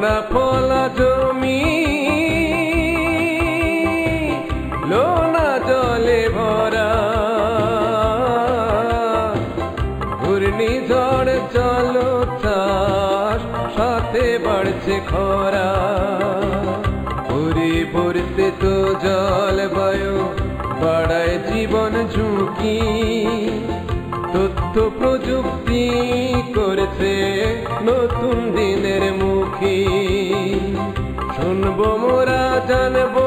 লোনা ফলা জমি লোনা জলে ভরা, ঘূর্ণিঝড় চলো চাষ সাথে বাড়ছে খরা, পরিবর্তে তো জলবায়ু বাড়ায় জীবন ঝুঁকি, তথ্য প্রযুক্তি করেছে নতুন দিনের মুখী, শুনবো মোরা জানবো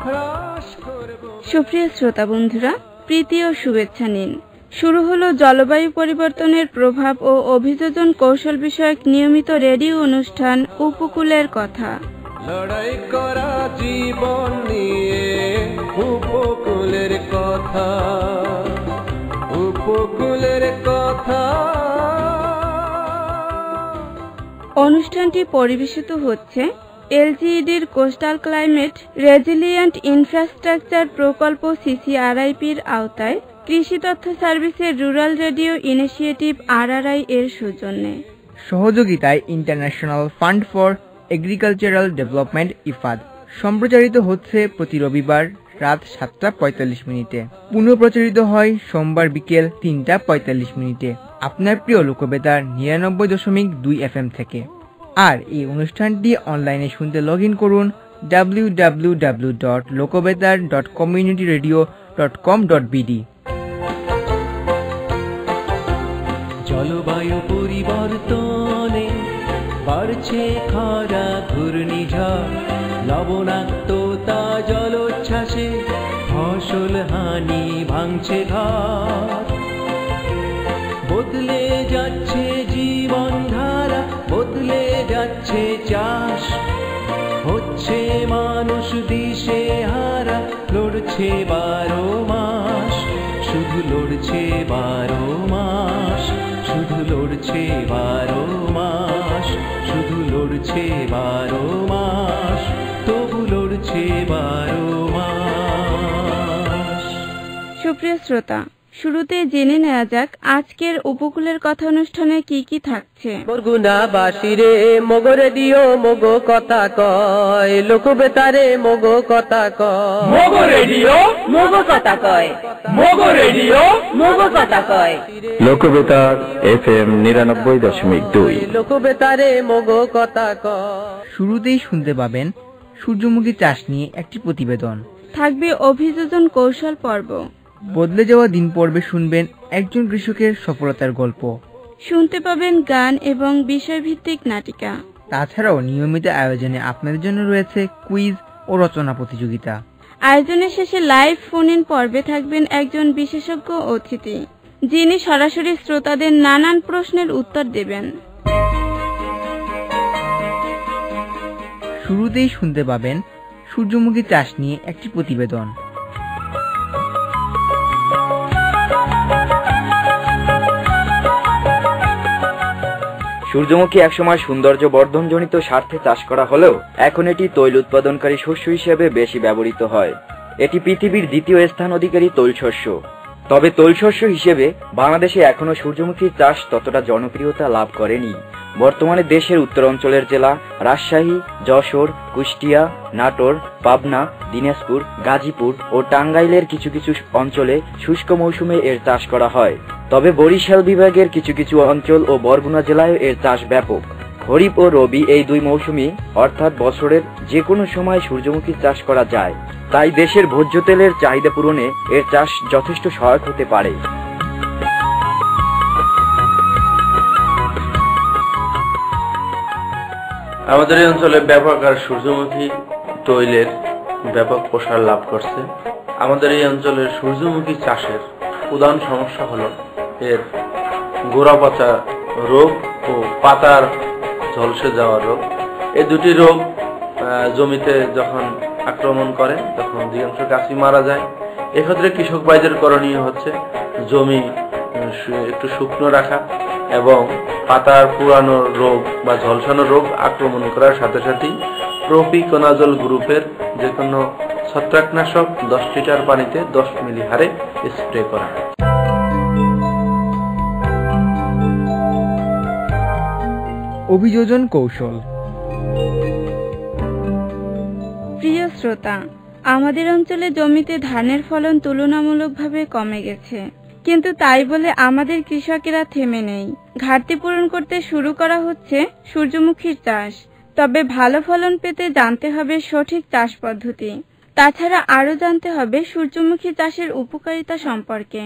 হ্রাস করব। সুপ্রিয় শ্রোতা বন্ধুরা, প্রীতি ও শুভেচ্ছা নিন। শুরু হলো জলবায়ু পরিবর্তনের প্রভাব ও অভিযোজন কৌশল বিষয়ক নিয়মিত রেডিও অনুষ্ঠান উপকূলের কথা। লড়াই করা জীবন নিয়ে উপকূলের কথা, উপকূলের কথা। অনুষ্ঠানটি পরিবেশিত হচ্ছে এলজিইডির কোস্টাল ক্লাইমেট রেজিলিয়েন্ট ইনফ্রাস্ট্রাকচার প্রকল্প CCRIP-র আওতায় কৃষি তথ্য সার্ভিসের রুরাল রেডিও ইনিশিয়েটিভ RRI এর সৌজন্যে, সহযোগিতায় international fund for agricultural development IFAD। সম্প্রচারিত হচ্ছে প্রতি রবিবার রাত 7:45, পুনঃপ্রচারিত হয় সোমবার বিকেল 3:45। আপনার প্রিয় লোকবেতার 99.2 FM থেকে। আর এই অনুষ্ঠানটি অনলাইনে শুনতে লগ ইন করুন www.lokobetar.communityradio.com.bd। জলবায়ু পরিবর্তনে বাড়ছে খরা, ঘূর্ণিঝড়, লবণাক্ততা, জলোচ্ছ্বাসে ফসল হানি, ভাঙছে ঘর, বদলে যাচ্ছে জীবন ধারা, বদলে যাচ্ছে চাষ, হচ্ছে মানুষ দিশে হারা, লড়ছে 12 মাস, শুধু লড়ছে 12 মাস, শুধু লড়ছে 12 মাস, শুধু লড়ছে 12 মাস, তবু লড়ছে 12 মাস। সুপ্রিয় শ্রোতা, শুরুতে জেনে নেওয়া যাক আজকের উপকূলের কথা অনুষ্ঠানে কি কি থাকছে। বরগুনাবাসীরে মগো রেডিও মগো কথা কয়, লোকবেতারে মগো কথা কয়, মগো রেডিও মগো কথা কয়, মগো রেডিও মগো কথা কয়। লোকবেতার FM 99.2, লোকবেতারে মগো কথা কয়। শুরুতেই শুনতে পাবেন সূর্যমুখী চাষ নিয়ে একটি প্রতিবেদন, থাকবে অভিযোজন কৌশল পর্ব, বদলে যাওয়া দিন পর্বে শুনবেন একজন কৃষকের সফলতার গল্প, শুনতে পাবেন গান এবং বিষয়ভিত্তিক নাটিকা। তাছাড়াও নিয়মিত আয়োজনে আপনাদের জন্য রয়েছে কুইজ ও রচনা প্রতিযোগিতা। আয়োজনের শেষে লাইভ ফোন ইন পর্বে থাকবেন একজন বিশেষজ্ঞ অতিথি, যিনি সরাসরি শ্রোতাদের নানান প্রশ্নের উত্তর দেবেন। শুরুতেই শুনতে পাবেন সূর্যমুখী চাষ নিয়ে একটি প্রতিবেদন। সূর্যমুখী একসময় সৌন্দর্য বর্ধনজনিত স্বার্থে চাষ করা হলেও এখন এটি তৈল উৎপাদনকারী শস্য হিসেবে বেশি ব্যবহৃত হয়। এটি পৃথিবীর দ্বিতীয় স্থান অধিকারী তৈলশস্য। তবে তৈলশস্য হিসেবে বাংলাদেশে এখনো সূর্যমুখী চাষ ততটা জনপ্রিয়তা লাভ করেনি। বর্তমানে দেশের উত্তরাঞ্চলের জেলা রাজশাহী, যশোর, কুষ্টিয়া, নাটোর, পাবনা, দিনাজপুর, গাজীপুর ও টাঙ্গাইলের কিছু কিছু অঞ্চলে শুষ্ক মৌসুমে এর চাষ করা হয়। তবে বরিশাল বিভাগের কিছু কিছু অঞ্চল ও বরগুনা জেলায় এর চাষ ব্যাপক। খরিফ ও রবি এই দুই মৌসুমই অর্থাৎ বছরের যে কোনো সময় সূর্যমুখী চাষ করা যায়। তাই দেশের ভোজ্য তেলের চাহিদা পূরণে এর চাষ যথেষ্ট সহায়ক হতে পারে। আমাদের এই অঞ্চলে ব্যাপক আর সূর্যমুখী তৈলের ব্যাপক প্রসার লাভ করছে। আমাদের এই অঞ্চলের সূর্যমুখী চাষের প্রধান সমস্যা হলো এর গোড়া পচা রোগ ও পাতার ঝলসে যাওয়া রোগ। এই দুটি রোগ জমিতে যখন আক্রমণ করে তখন অধিকাংশ গাছই মারা যায়। এক্ষেত্রে কৃষক ভাইদের করণীয় হচ্ছে জমি একটু শুকনো রাখা এবং পাতার পুরানো রোগ বা ঝলসানো রোগ আক্রমণ করার সাথে সাথেই প্রোপিকোনাজল গ্রুপের যে কোনো ছত্রাকনাশক 10 লিটার পানিতে 10 মিলি হারে স্প্রে করা। অভিযোজন কৌশল। প্রিয় শ্রোতা, আমাদের অঞ্চলে জমিতে ধানের ফলন তুলনামূলকভাবে কমে গেছে, কিন্তু তাই বলে আমাদের কৃষকেরা থেমে নেই। ঘাটতি পূরণ করতে শুরু করা হচ্ছে সূর্যমুখীর চাষ। তবে ভালো ফলন পেতে জানতে হবে সঠিক চাষ পদ্ধতি। তাছাড়া আরও জানতে হবে সূর্যমুখী চাষের উপকারিতা সম্পর্কে।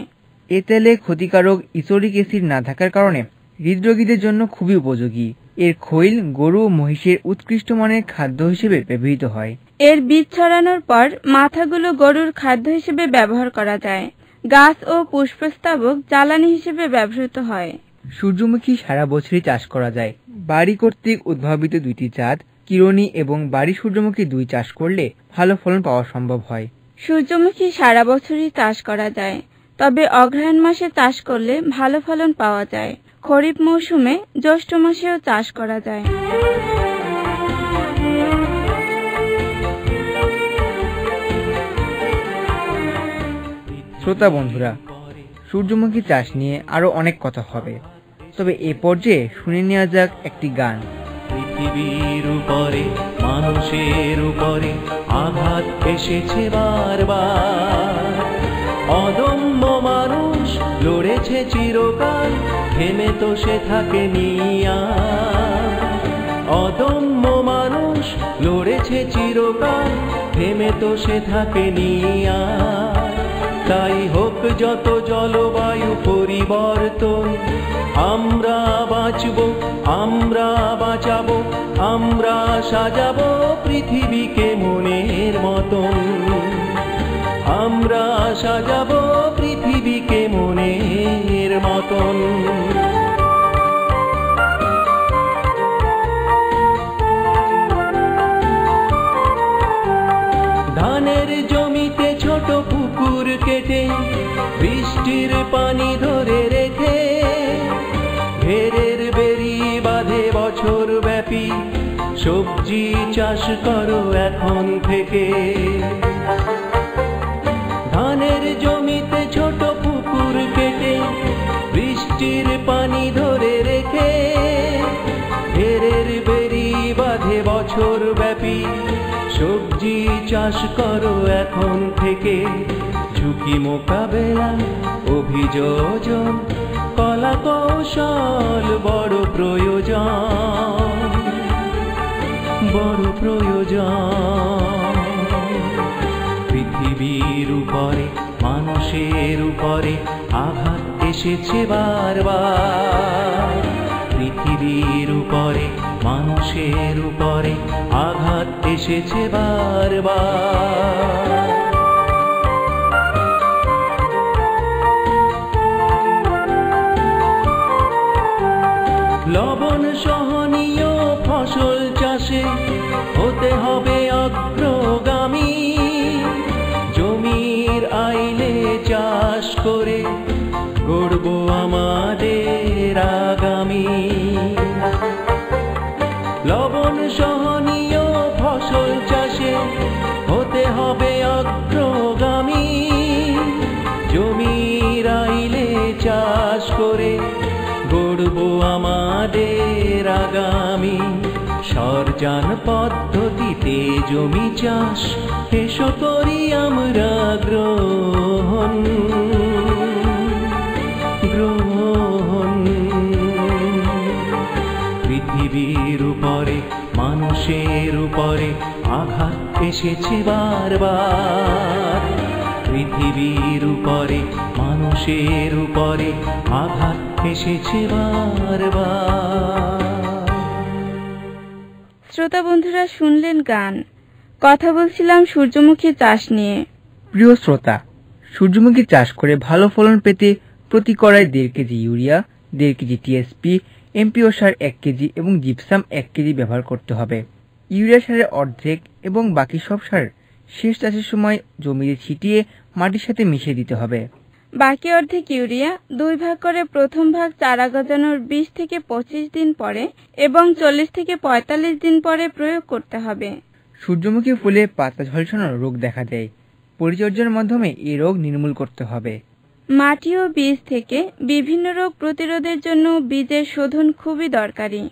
এ তেলে ক্ষতিকারক ইসোরিক অ্যাসিড না থাকার কারণে হৃদরোগীদের জন্য খুবই উপযোগী। এর খৈল গরু ও মহিষের উৎকৃষ্ট মানের খাদ্য হিসেবে ব্যবহৃত হয়। এর বীজ ছড়ানোর পর মাথাগুলো গরুর খাদ্য হিসেবে ব্যবহার করা যায়। গাছ ও পুষ্পস্তাবক জ্বালানি হিসেবে ব্যবহৃত হয়। সূর্যমুখী সারা বছরই চাষ করা যায়। বাড়ি কর্তৃক উদ্ভাবিত 2টি জাত কিরণী এবং বাড়ি সূর্যমুখী 2 চাষ করলে ভালো ফলন পাওয়া সম্ভব হয়। সূর্যমুখী সারা বছরই চাষ করা যায়, তবে অগ্রহায়ণ মাসে চাষ করলে ভালো ফলন পাওয়া যায়। খরিফ মৌসুমে জ্যৈষ্ঠ মাসেও চাষ করা যায়। শ্রোতা বন্ধুরা, সূর্যমুখী চাষ নিয়ে আরো অনেক কথা হবে, তবে এ পর্যায়ে শুনে নেওয়া যাক একটি গান। পৃথিবীর উপরে মানুষের উপরে আঘাত এসেছে বারবার। অদম্য মানুষ লড়েছে চিরকাল, থেমে তো সে থাকেনি আর। অদম্য মানুষ লড়েছে চিরকাল, থেমে তো সে থাকেনি আর। তাই হোক যত জলবায়ু পরিবর্তন, আমরা বাঁচব, আমরা বাঁচাবো, আমরা সাজাবো পৃথিবীকে মনের মতন। আমরা সাজাবো পৃথিবীকে মনের মতন। ধানের জমিতে ছোট পুকুর কেটে বৃষ্টির পানি ধরে রেখে ঘেরের বেরি বাঁধে বছর ব্যাপী সবজি চাষ করো এখন থেকে। ধানের জমিতে ছোট পুকুর কেটে বৃষ্টির পানি ধরে রেখে ঘেরের বেরি বাঁধে বছর ব্যাপী সবজি চাষ করো এখন থেকে। ঝুঁকি মোকাবেলা অভিযোজন কলা কৌশল বড় প্রয়োজন, বড় প্রয়োজন। পৃথিবীর উপরে মানুষের উপরে আঘাত এসেছে বারবার। পৃথিবীর উপরে মানুষের উপরে আঘাত এসেছে বারবার। লবণ সহনীয় ফসল চাষে হতে হবে অগ্রগামী। জমির আইলে চাষ করে গড়ব আমাদের আগামী। লবণ সহনীয় ফসল চাষে হতে হবে অগ্রগামী। জমির আইলে চাষ করে গড়ব আমাদের আগামী। সরজান পদ্ধতিতে জমি চাষ এসো করি আমরা গ্রহণ, গ্রহণ। পৃথিবীর উপরে মানুষের উপরে আঘাত এসেছে বারবার। পৃথিবীর উপরে মানুষের উপরে আঘাত এসেছে বারবার। শ্রোতা বন্ধুরা, শুনলেন গান। কথা বলছিলাম সূর্যমুখী চাষ নিয়ে। প্রিয় শ্রোতা, সূর্যমুখী চাষ করে ভালো ফলন পেতে প্রতি কড়ায় 1.5 kg urea, 1.5 kg TSP, MPO সার 1 কেজি এবং জিপসাম 1 কেজি ব্যবহার করতে হবে। ইউরিয়া সারের অর্ধেক এবং বাকি সব সার শেষ চাষের সময় জমিতে ছিটিয়ে মাটির সাথে মিশিয়ে দিতে হবে। বাকি অর্ধেক ইউরিয়া 2 ভাগ করে প্রথম ভাগ চারা গজানোর 20 থেকে 25 দিন পরে এবং 40 থেকে 45 দিন পরে প্রয়োগ করতে হবে। সূর্যমুখী ফুলে পাতা ঝলসানোর রোগ দেখা দেয়। পরিচর্যার মাধ্যমে এই রোগ নির্মূল করতে হবে। মাটি ও বীজ থেকে বিভিন্ন রোগ প্রতিরোধের জন্য বীজের শোধন খুবই দরকারি।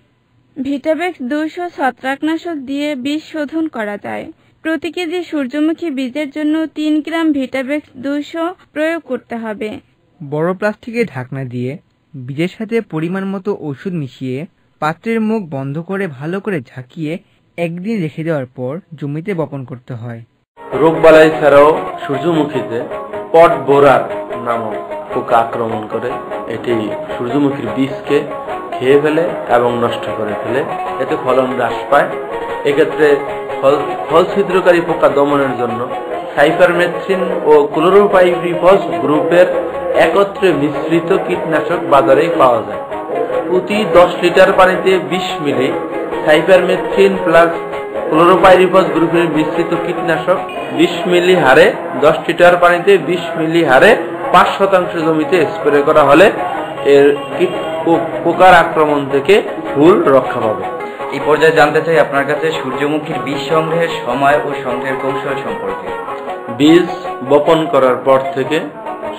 ভিটাবেক্স 200 ছত্রাকনাশক দিয়ে বীজ শোধন করা যায়। প্রতি কেজি সূর্যমুখী বীজের জন্য 3 গ্রাম ভিটাবেক্স 200 প্রয়োগ করতে হবে। বড় প্লাস্টিকের ঢাকনা দিয়ে বীজের সাথে পরিমাণ মতো ওষুধ মিশিয়ে পাত্রের মুখ বন্ধ করে ভালো করে ঝাঁকিয়ে একদিন রেখে দেওয়ার পর জমিতে বপন করতে হয়। রোগবালাই ছাড়াও সূর্যমুখীতে পট বোরার নামক পোকা আক্রমণ করে। এটি সূর্যমুখীর বীজকে খেয়ে ফেলে এবং নষ্ট করে ফেলে, এতে ফলন হ্রাস পায়। এক্ষেত্রে ফল ছিদ্রকারী পোকা দমনের জন্য সাইপারমেথ্রিন ও ক্লোরোপাইরিফস গ্রুপের একত্রে মিশ্রিত কীটনাশক বাজারে পাওয়া যায়। প্রতি 10 লিটার পানিতে 20 মিলি সাইপারমেথ্রিন প্লাস ক্লোরোপাইরিফস গ্রুপের মিশ্রিত কীটনাশক 20 মিলি হারে 10 লিটার পানিতে 20 মিলি হারে 5% জমিতে স্প্রে করা হলে এর পোকার আক্রমণ থেকে ফুল রক্ষা পাবে। এই পর্যায়ে জানতে চাই আপনার কাছে সূর্যমুখীর বীজ সংগ্রহের সময় ও সংগ্রহের কৌশল সম্পর্কে। বীজ বপন করার পর থেকে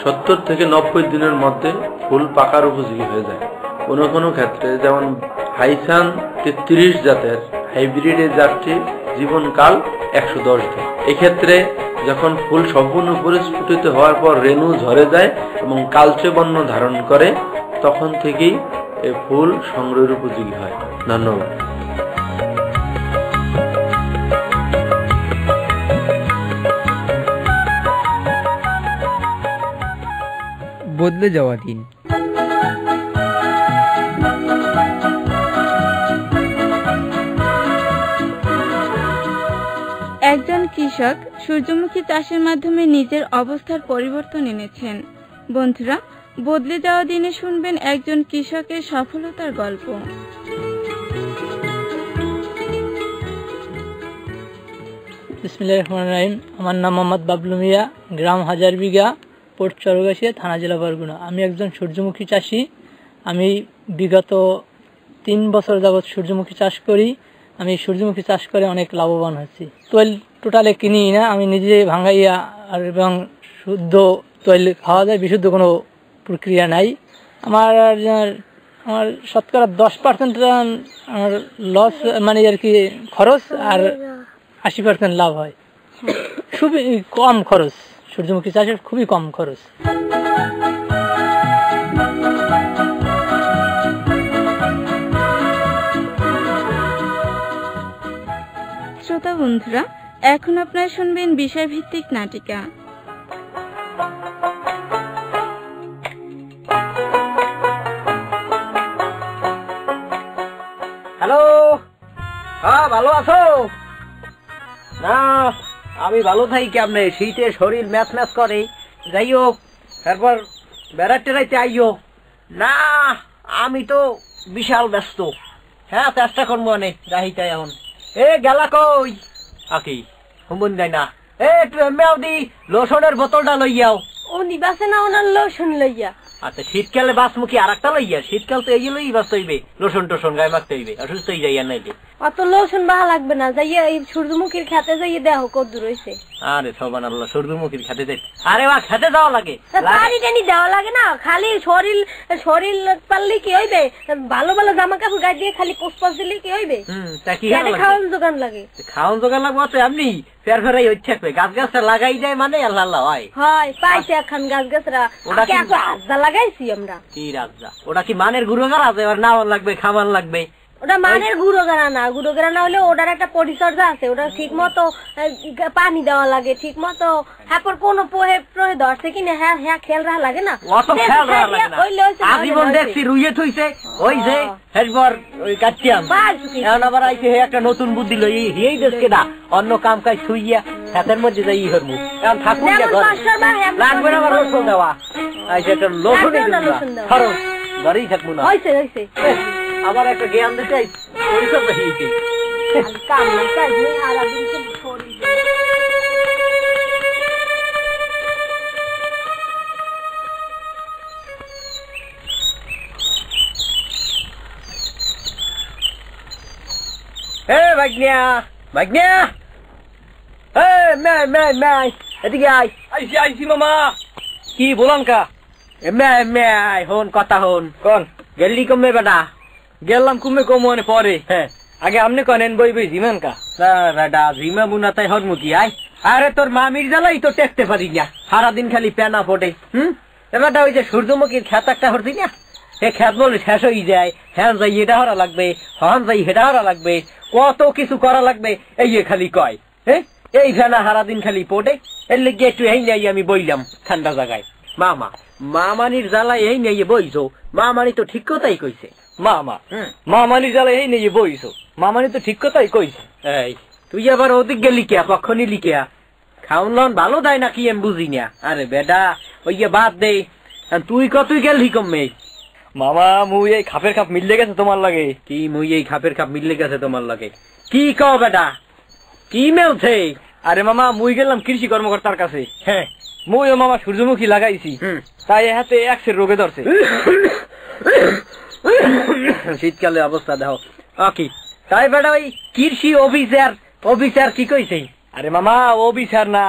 70 থেকে 90 দিনের মধ্যে ফুল পাকার উপযোগী হয়ে যায়। কোনো কোনো ক্ষেত্রে যেমন হাইসান 33 জাতের হাইব্রিড জাতটি জীবনকাল 110 দিন। এক্ষেত্রে যখন ফুল সম্পূর্ণ পরিস্ফুটিত হওয়ার পর রেণু ঝরে যায় এবং কালচে বর্ণ ধারণ করে, তখন থেকেই এই ফুল সংগ্রহের উপযোগী হয়। ধন্যবাদ। বদলে যাওয়া দিন। একজন কৃষক সূর্যমুখী চাষের মাধ্যমে নিজের অবস্থার পরিবর্তন এনেছেন। বন্ধুরা, বদলে যাওয়া দিনে শুনবেন একজন কৃষকের সফলতার গল্প। বিসমিল্লাহির রহমানির রহিম। আমার নাম মোহাম্মদ বাবলু মিয়া, গ্রাম হাজার বিঘা, পোর্ট চরগাছিয়া, থানা জেলা বরগুনা। আমি একজন সূর্যমুখী চাষি। আমি বিগত 3 বছর যাবৎ সূর্যমুখী চাষ করি। আমি সূর্যমুখী চাষ করে অনেক লাভবান হচ্ছি। তৈল টোটালে কিনি না, আমি নিজে ভাঙাইয়া আর এবং শুদ্ধ তৈল খাওয়া যায়, বিশুদ্ধ কোনো প্রক্রিয়া নাই। আমার শতকরা 10% আমার লস, মানে আর কি খরচ, আর 80% লাভ হয়। খুবই কম খরচ, সূর্যমুখী চাষের খুবই কম খরচ। শ্রোতা বন্ধুরা, এখন আপনারা শুনবেন বিষয়ভিত্তিক নাটিকা। হ্যালো, হ্যাঁ ভালো আছো? না, আমি ভালো থাকি কেমনে, শীতে শরীর ম্যাচ ম্যাচ করে। যাই হোক, তারপর বেড়াতে রাইতে আইও। না, আমি তো বিশাল ব্যস্ত। হ্যাঁ, চেষ্টা করবো অনেক যাইতে। এখন এ গেলা কই আকি হুমন যাই না। এ তুই এমএও দি লোশনের বোতলটা লইয়াও। ও নিবাসে না ওনার লোশন লইয়া। আচ্ছা, শীতকালে বাসমুখী আর একটা লইয়া। শীতকাল তো এইগুলোই বাঁচতে হইবে, লোশন টোশন গায়ে মাখতে হইবে, অসুস্থ হয়ে যাইয়া নাইলে। অত লোশন ভালো লাগবে না, যাইয়া এই সূর্যমুখীর খেতে যাইয়ে দেখো কত দূর হইছে। আরে সবান আল্লাহ, সূর্যমুখীর খেতে যাই। আরে বা খেতে যাওয়া লাগে, পানি টানি দেওয়া লাগে না, খালি শরীর শরীর পারলে কি হইবে? ভালো ভালো জামা কাপড় গায়ে দিয়ে খালি পোস্পাস দিলে কি হইবে? খাওয়ান দোকান লাগে, খাওয়ান দোকান লাগবো তো এমনি ফের ফেরাই হচ্ছে। গাছ গাছটা লাগাই যায় মানে আল্লাহ আল্লাহ হয়। হয় পাইছে এখন গাছ গাছরা আজা লাগাইছি আমরা। কি রাজা? ওটা কি মানের গুরুগার আছে? এবার নাও লাগবে, খাবার লাগবে। ওটা মানের গুঁড়োগেরা না, গুঁড়োগেরা না হলে ওটার একটা পরিচর্যা আছে। ওটা ঠিক মতো পানি দেওয়া লাগে, ঠিক মতো। হ্যাঁ, কোনো প্রহে ধরছে কিনা, হ্যাঁ হ্যাঁ খেয়াল রাখা লাগে না। আজীবন দেখছি রুইয়ে থইছে ওই যে হেরবার ওই কাটিয়াম। এখন আবার আইছে একটা নতুন বুদ্ধি লই, এই দেশকে না অন্য কাম কাজ থুইয়া হাতের মধ্যে যাই হরমু। এখন থাকুন লাগবে না আবার রসুন দেওয়া। আইছে একটা লসুন খরচ ধরেই থাকবো না। হয়েছে হয়েছে, আবার একটা জ্ঞান দিতে পরিচর্যা হয়েছে। ভাগ্নিয়া ভাগ্নিয়া, এদিকে আয়। আইসি আইসি মামা। কি বলান কা? হন কথা হন। কোন গেলি কমে বেটা? গেলাম কুমে কমনে পরে। হ্যাঁ আগে আপনি কনেন বই বই জিমান কা বেটা জিমা বুনা তাই হরমুতি আয়। আরে তোর মামির জ্বালাই তো টেকতে পারি না, সারাদিন খালি পেনা ফোটে। এবারটা ওই যে সূর্যমুখীর খেত একটা হরছি না, এ খেত বলে শেষ হয়ে যায়। হ্যাঁ যাই এটা হরা লাগবে, হন যাই হেটা হরা লাগবে, কত কিছু করা লাগবে এই খালি কয়। হ্যাঁ এই ফেনা সারাদিন খালি পড়ে, এর লেগে একটু এই নেই আমি বইলাম ঠান্ডা জায়গায়। মামা মামানির জ্বালায় এই নেই বইছো, মামানি তো ঠিক কথাই কইছে। মামা মামানির জ্বালায় এই নেই বইছো, মামানি তো ঠিক কথাই কইছে। এই তুই আবার ওদিক গেলি কে, কখনই লিখিয়া খাউন লন ভালো দেয় নাকি আমি বুঝি না। আরে বেটা ওই বাদ দে, তুই কতই গেলি কমে। মামা মুই এই খাপের খাপ মিললে গেছে তোমার লাগে। কি মুই এই খাপের খাপ মিললে গেছে তোমার লাগে? কি কও বেটা, কি মেলছে? আরে মামা মুই গেলাম কৃষি কর্মকর্তার কাছে। হ্যাঁ মুইও মামা সূর্যমুখী লাগাইছি, তাই হাতে একসের রোগে ধরছে। শীতকালে অবস্থা দেখো কি তাই বেটা ওই কৃষি অফিসার কি কইছে? আরে মামা অফিসার না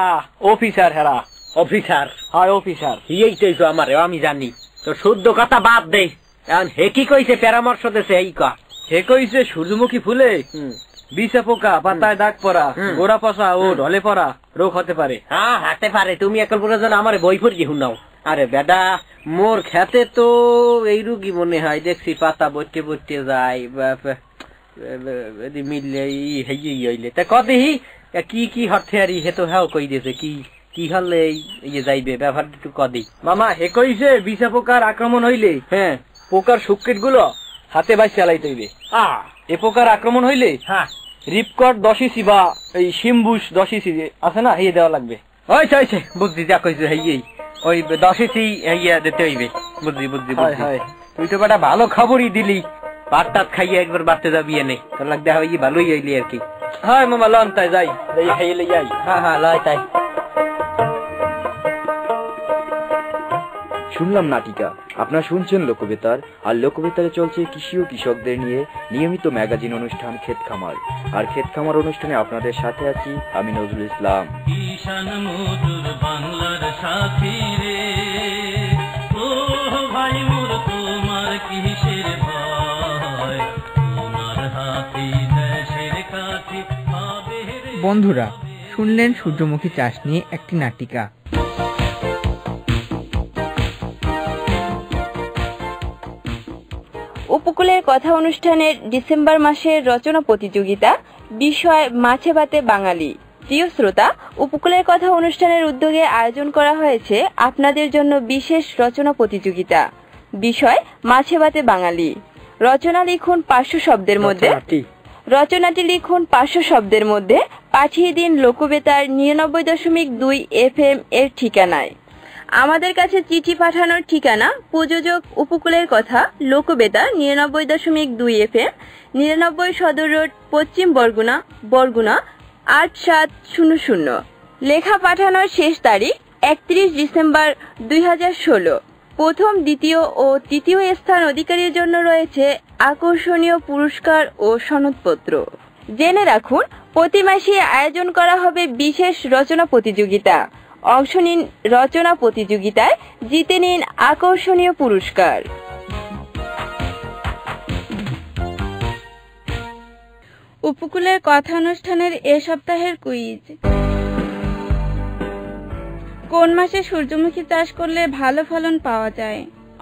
অফিসার, হেরা অফিসার। হয় অফিসার এই তো আমার আমি জানি। তো শুদ্ধ কথা বাদ দে, এখন হে কি কইছে পরামর্শ দেছে এই কা? হে কইছে সূর্যমুখী ফুলে বিষা পোকা, পাতায় দাগ পড়া, গোড়া পচা ও ঢলে পড়া রোগ হতে পারে। হ্যাঁ হতে পারে, তুমি এখন প্রয়োজন আমার বই পড়ি শুনাও। আরে বেটা মোর খেতে তো এই রুগী মনে হয়, দেখছি পাতা বটে বটে যায় মিললে হইলে তা কদেহি কি কি হচ্ছে আর হে তো হ্যাঁ কই দিয়েছে কি কি হলে যাইবে ব্যবহার একটু কদি। মামা হে কইছে বিষা পোকার আক্রমণ হইলে হ্যাঁ পোকার সুকেট গুলো হাতে বাই চালাইতে হইবে। এ পোকার আক্রমণ হইলে হ্যাঁ রিপকট 10 ইসি বা এই শিম্বুস 10 ইসি আছে না, এই দেওয়া লাগবে। ওইছে বুঝছি যা কইছে এই ওই 10 ইসি দিতে হইবে। বুঝছি তুই তো বেটা ভালো খবরই দিলি, ভাত খাইয়ে একবার বাড়তে যাবি এনে তোর লাগ দেখা হই ভালোই হইলি আর কি। হ্যাঁ মামা লন তাই যাই খাইলে যাই। হ্যাঁ লয় তাই। শুনলাম নাটিকা, আপনারা শুনছেন লোকবেতার, আর লোকবেতারে চলছে কৃষি ও কৃষকদের নিয়ে নিয়মিত ম্যাগাজিন অনুষ্ঠান ক্ষেত খামার। আর ক্ষেত খামার অনুষ্ঠানে আপনাদের সাথে আছি আমি নজরুল ইসলাম। কিষান মজুর বাংলার সাথী রে, ও ভাই মোর তোমার কিসের ভয়, তোমার হাতে দেশের কাছে হবে। বন্ধুরা শুনলেন সূর্যমুখী চাষ নিয়ে একটি নাটিকা। উপকূলের কথা অনুষ্ঠানের ডিসেম্বর মাসের রচনা প্রতিযোগিতা, বিষয় মাছে ভাতে বাঙালি। প্রিয় শ্রোতা, উপকূলের কথা অনুষ্ঠানের উদ্যোগে আয়োজন করা হয়েছে আপনাদের জন্য বিশেষ রচনা প্রতিযোগিতা, বিষয় মাছে ভাতে বাঙালি। রচনা লিখুন 500 শব্দের মধ্যে। রচনাটি লিখুন 500 শব্দের মধ্যে, পাঠিয়ে দিন লোকবেতার 99.2 FM এর ঠিকানায়। আমাদের কাছে চিঠি পাঠানোর ঠিকানা প্রযোজক উপকূলের কথা, লোকবেতার 99.2 FM, 99 সদর রোড, পশ্চিম বরগুনা 8700। লেখা পাঠানোর শেষ তারিখ 31 ডিসেম্বর 2016। প্রথম, দ্বিতীয় ও তৃতীয় স্থান অধিকারীর জন্য রয়েছে আকর্ষণীয় পুরস্কার ও সনদপত্র। জেনে রাখুন, প্রতি মাসে আয়োজন করা হবে বিশেষ রচনা প্রতিযোগিতা। অংশ নিন রচনা প্রতিযোগিতায়, জিতে নিন আকর্ষণীয় পুরস্কার। উপকূলের কথা অনুষ্ঠানের এ সপ্তাহের কুইজ। কোন মাসে সূর্যমুখী চাষ করলে ভালো ফলন পাওয়া যায়?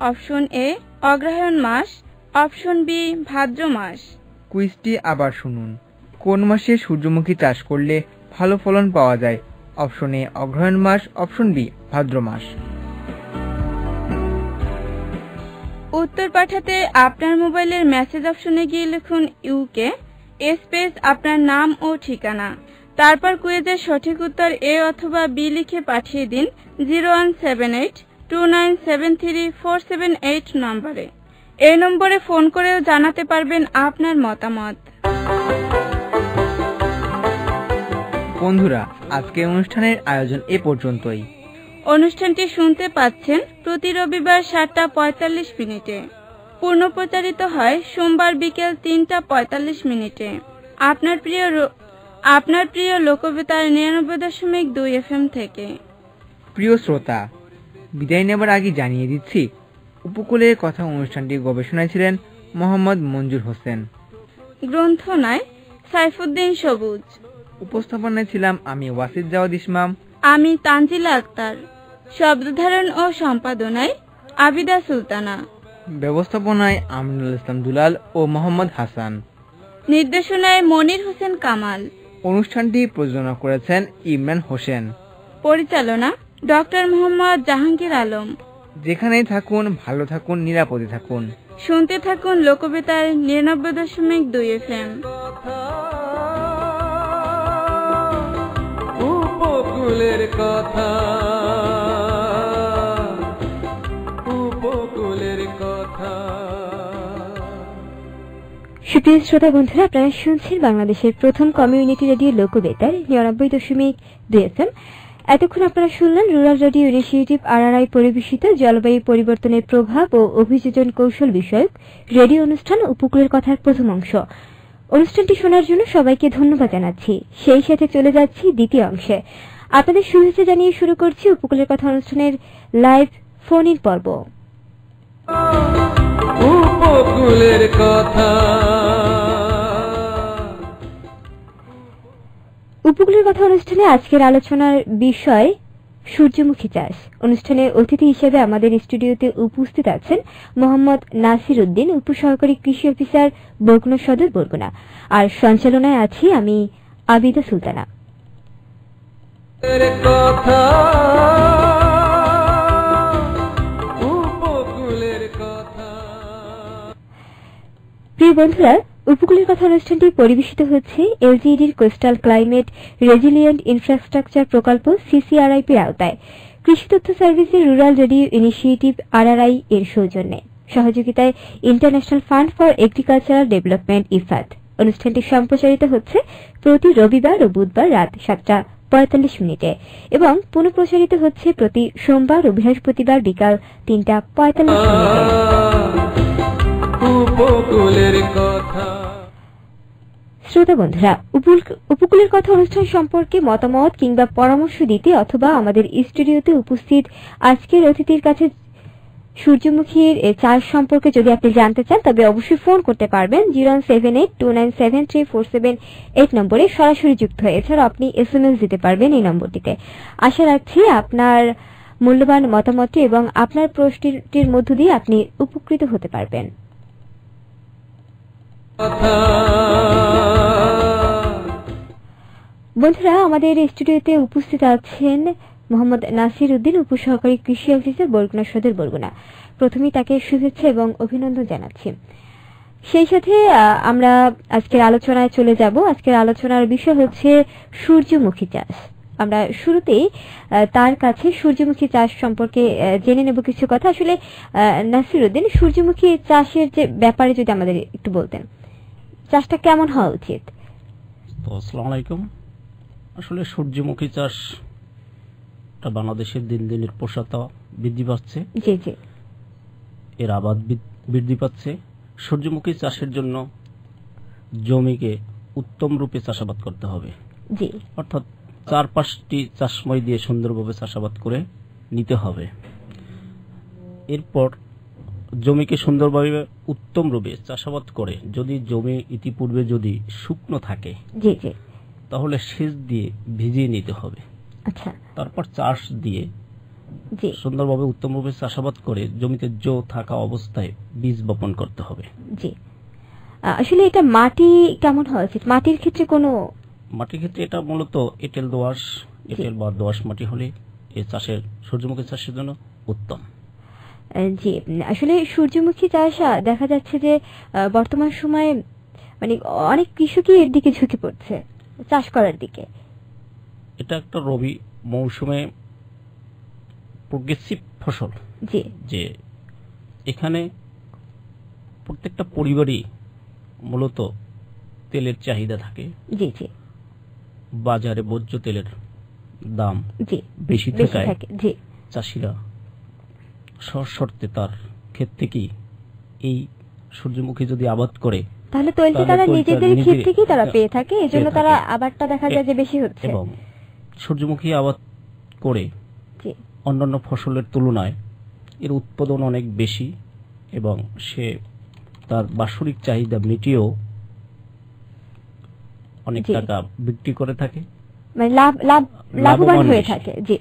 অপশন এ অগ্রহায়ণ মাস, অপশন বি ভাদ্র মাস। কুইজটি আবার শুনুন। কোন মাসে সূর্যমুখী চাষ করলে ভালো ফলন পাওয়া যায়? অপশন এ অগ্রহায়ণ মাস, অপশন বি ভাদ্র মাস। উত্তর পাঠাতে আপনার মোবাইলের মেসেজ অপশনে গিয়ে লিখুন ইউকে স্পেস আপনার নাম ও ঠিকানা, তারপর কুইজের সঠিক উত্তর এ অথবা বি লিখে পাঠিয়ে দিন 017829734778 নম্বরে। এই নম্বরে ফোন করেও জানাতে পারবেন আপনার মতামত। বন্ধুরা, আজকের অনুষ্ঠানের আয়োজন এ পর্যন্তই। অনুষ্ঠানটি শুনতে পাচ্ছেন প্রতি রবিবার 7:45 মিনিটে। পুনঃপ্রচারিত হয় সোমবার বিকেল 3:45 মিনিটে। আপনার প্রিয় লোকবেতার 99.2 FM থেকে। প্রিয় শ্রোতা, বিদায় নেবার আগে জানিয়ে দিচ্ছি, উপকূলের কথা অনুষ্ঠানটি গবেষণায় ছিলেন মোহাম্মদ মঞ্জুর হোসেন। গ্রন্থনায় সাইফুদ্দিন সবুজ। উপস্থাপনায় ছিলাম আমি ওয়াসিদ জাওয়াদ ইসমাম। আমি তানজিলা আক্তার। শব্দধারণ ও সম্পাদনায় আবিদা সুলতানা। ব্যবস্থাপনায় আমিনুল ইসলাম দুলাল ও মোহাম্মদ হাসান। নির্দেশনায় মনির হোসেন কামাল। অনুষ্ঠানটি প্রযোজনা করেছেন ইমরান হোসেন। পরিচালনা ডক্টর মোহাম্মদ জাহাঙ্গীর আলম। যেখানেই থাকুন ভালো থাকুন, নিরাপদে থাকুন। শুনতে থাকুন লোকবেতার 99.2 FM। উপকূলের কথা, উপকূলের কথা। সুপ্রিয় শ্রোতা বন্ধুরা, আপনারা শুনছেন বাংলাদেশের প্রথম কমিউনিটি রেডিও লোকবেতার 99.2 FM। এতক্ষণ আপনারা শুনলেন রুরাল রেডিও ইনিশিয়েটিভ RRI পরিবেশিত জলবায়ু পরিবর্তনের প্রভাব ও অভিযোজন কৌশল বিষয়ক রেডিও অনুষ্ঠান উপকূলের কথার প্রথম অংশ। অনুষ্ঠানটি শোনার জন্য সবাইকে ধন্যবাদ জানাচ্ছি। সেই সাথে চলে যাচ্ছি দ্বিতীয় অংশে। আপনাদের শুভেচ্ছা জানিয়ে শুরু করছি উপকূলের কথা অনুষ্ঠানের লাইভ ফোন ইন পর্ব। উপকূলের কথা, উপকূলের কথা অনুষ্ঠানে আজকের আলোচনার বিষয় সূর্যমুখী চাষ। অনুষ্ঠানের অতিথি হিসেবে আমাদের স্টুডিওতে উপস্থিত আছেন মোহাম্মদ নাসির উদ্দিন, উপসহকারী কৃষি অফিসার, বরগুনা সদর, বরগুনা। আর সঞ্চালনায় আছি আমি আবিদা সুলতানা। প্রিয় বন্ধুরা, উপকূলের কথা অনুষ্ঠানটি পরিবেশিত হচ্ছে এলজিইডির কোস্টাল ক্লাইমেট রেজিলিয়েন্ট ইনফ্রাস্ট্রাকচার প্রকল্প CCRIP-র আওতায় কৃষি তথ্য সার্ভিসের রুরাল রেডিও ইনিশিয়েটিভ RRI এর সৌজন্যে, সহযোগিতায় international fund for agricultural development IFAD। অনুষ্ঠানটি সম্প্রচারিত হচ্ছে প্রতি রবিবার ও বুধবার রাত 7:45 এবং পুনঃপ্রচারিত হচ্ছে প্রতি সোমবার ও বৃহস্পতিবার বিকাল 3:45। শ্রোতা বন্ধুরা, উপকূলের কথা অনুষ্ঠান সম্পর্কে মতামত কিংবা পরামর্শ দিতে অথবা আমাদের স্টুডিওতে উপস্থিত আজকের অতিথির কাছে সূর্যমুখীর চাষ সম্পর্কে যদি আপনি জানতে চান, তবে অবশ্যই ফোন করতে পারবেন 07829733478 নম্বরে সরাসরি যুক্ত হয়ে। এছাড়া আপনি SMS দিতে পারবেন এই নম্বরটিতে। আশা রাখছি আপনার মূল্যবান মতামতটি এবং আপনার প্রশ্নটির মধ্য দিয়ে আপনি উপকৃত হতে পারবেন। বন্ধুরা, আমাদের স্টুডিওতে উপস্থিত আছেন মোহাম্মদ নাসির উদ্দিন, উপসহকারী কৃষি অফিসার, বরগুনা সদর, বরগুনা। প্রথমেই তাকে শুভেচ্ছা এবং অভিনন্দন জানাচ্ছি। সেই সাথে আমরা আজকের আলোচনায় চলে যাব। আজকের আলোচনার বিষয় হচ্ছে সূর্যমুখী চাষ। আমরা শুরুতেই তার কাছে সূর্যমুখী চাষ সম্পর্কে জেনে নেব কিছু কথা। আসলে নাসির উদ্দিন, সূর্যমুখী চাষের যে ব্যাপারে যদি আমাদের একটু বলতেন, চাষটা কেমন হওয়া উচিত? আসসালামু আলাইকুম। আসলে সূর্যমুখী চাষ বাংলাদেশের দিন দিনের প্রসারতা বৃদ্ধি পাচ্ছে। জি জি, এর আবাদ বৃদ্ধি পাচ্ছে। সূর্যমুখী চাষের জন্য জমিকে উত্তম রূপে চাষাবাদ করতে হবে। জি, অর্থাৎ 4-5টি চাষময় দিয়ে সুন্দরভাবে চাষাবাদ করে নিতে হবে। এরপর জমিকে সুন্দরভাবে উত্তম রূপে চাষাবাদ করে যদি জমি ইতিপূর্বে যদি শুকনো থাকে, জি জি, তাহলে সেচ দিয়ে ভিজিয়ে নিতে হবে। আচ্ছা, তারপর চাষ দিয়ে সুন্দরভাবে উত্তম রূপে চাষাবাদ করে জমিতে জো থাকা অবস্থায় বীজ বপন করতে হবে। জি, আসলে এটা মাটি কেমন হওয়া উচিত? মাটির ক্ষেত্রে কোনো মাটির ক্ষেত্রে এটা মূলত এঁটেল দোআঁশ, এঁটেল বা দোআঁশ মাটি হলে এই চাষের সূর্যমুখী চাষের জন্য উত্তম। জি, আসলে সূর্যমুখী চাষ দেখা যাচ্ছে যে বর্তমান সময়ে মানে অনেক কৃষকই এর দিকে ঝুঁকে পড়ছে, চাষ করার দিকে। এটা একটা রবি মৌসুমে প্রোগ্রেসিভ ফসল। জি, যে এখানে প্রত্যেকটা পরিবারই মূলত তেলের চাহিদা থাকে। জি জি, বাজারে ভোজ্য তেলের দাম জি বেশি থাকায় জি চাষিরা শর্তে তার ক্ষেত থেকেই এই সূর্যমুখী যদি আবাদ করে তাহলে তৈলটা তারা নিজেদের ক্ষেত থেকেই তারা পেয়ে থাকে, এজন্য তারা আবাদটা দেখা যায় যে বেশি হচ্ছে। এবং সূর্যমুখী আবাদ করে অন্যান্য ফসলের তুলনায় এর উৎপাদন অনেক বেশি এবং সে তার বাৎসরিক চাহিদা মিটিয়েও অনেক টাকা বিক্রি করে থাকে, মানে লাভবান হয়ে থাকে। জি,